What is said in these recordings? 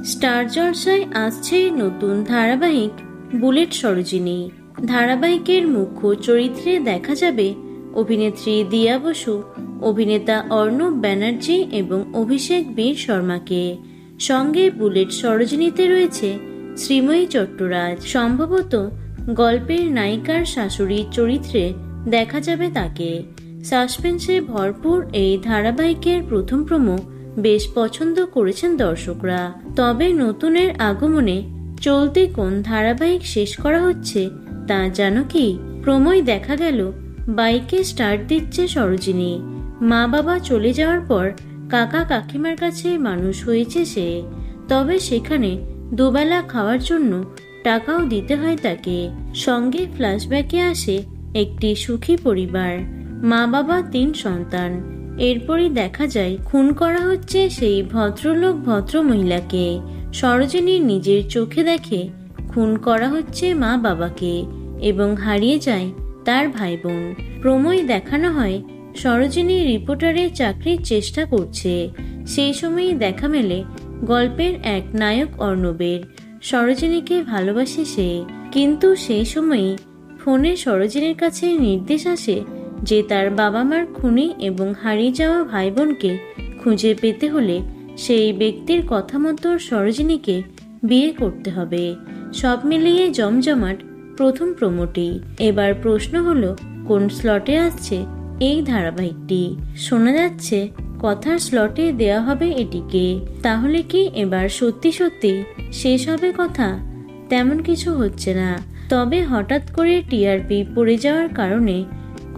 Star জলসায় আসছে নতুন ধারাবাহিক বুলেট সরোজিনী। ধারাবাহিকের মুখ্য চরিত্রে দেখা যাবে অভিনেত্রী দিয়া বসু, অভিনেতা অর্ণব ব্যানার্জি এবং অভিষেক বীর শর্মাকে। সঙ্গে বুলেট সরোজিনীতে রয়েছে শ্রীময়ী চট্টরাজ। সম্ভবত গল্পের নায়িকার শাশুড়ির চরিত্রে দেখা যাবে তাকে। সাসপেন্সে ভরপুর এই ধারাবাহিকের প্রথম প্রোমো বেশ পছন্দ করেছেন দর্শকরা। তবে নতুনের আগমনে চলতি কোন ধারাবাহিক শেষ করা হচ্ছে তা জানো কি? প্রোমোয় দেখা গেল বাইকে স্টার্ট দিচ্ছে সরোজিনী। মা বাবা চলে যাওয়ার পর কাকা কাকিমার কাছে মানুষ হয়েছে সে। তবে সেখানে দুবেলা খাওয়ার জন্য টাকাও দিতে হয় তাকে। সঙ্গে ফ্ল্যাশব্যাকে আসে একটি সুখী পরিবার, মা বাবা 3 সন্তান। এরপরই দেখা যায় খুন করা হচ্ছে সেই ভদ্রলোক ভদ্র মহিলাকে। সরোজিনী নিজের চোখে দেখে খুন করা হচ্ছে মা বাবাকে এবং হারিয়ে যায় তার ভাই বোন। প্রোমোয় দেখানো হয় সরোজিনী রিপোর্টারে চাকরির চেষ্টা করছে। সেই সময়ই দেখা মেলে গল্পের এক নায়ক অর্ণবের। সরোজিনীকে ভালোবাসে সে, কিন্তু সেই সময়ই ফোনে সরোজিনীর কাছে নির্দেশ আসে যে তার বাবা মার খুনি এবং হারিয়ে যাওয়া ভাই বোনকে খুঁজে পেতে হলে সেই ব্যক্তির কথা মতো সরোজিনীকে বিয়ে করতে হবে। সব মিলিয়ে জমজমাট প্রথম প্রোমোটি। এবার প্রশ্ন হলো কোন স্লটে আসছে এই ধারাবাহিকটি? শোনা যাচ্ছে কথার স্লটে দেয়া হবে এটিকে। তাহলে কি এবার সত্যি সত্যি শেষ হবে কথা? তেমন কিছু হচ্ছে না। তবে হঠাৎ করে টিআরপি পড়ে যাওয়ার কারণে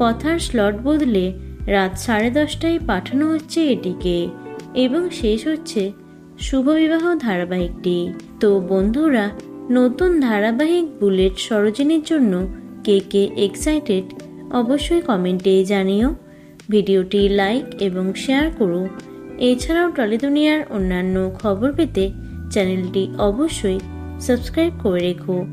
কথার স্লট বদলে রাত 10:30টায় পাঠানো হচ্ছে এটিকে এবং শেষ হচ্ছে শুভবিবাহ ধারাবাহিকটি। তো বন্ধুরা, নতুন ধারাবাহিক বুলেট সরোজিনীর জন্য কে কে এক্সাইটেড অবশ্যই কমেন্টে জানিও। ভিডিওটি লাইক এবং শেয়ার করো। এছাড়াও টলি দুনিয়ার অন্যান্য খবর পেতে চ্যানেলটি অবশ্যই সাবস্ক্রাইব করে রেখো।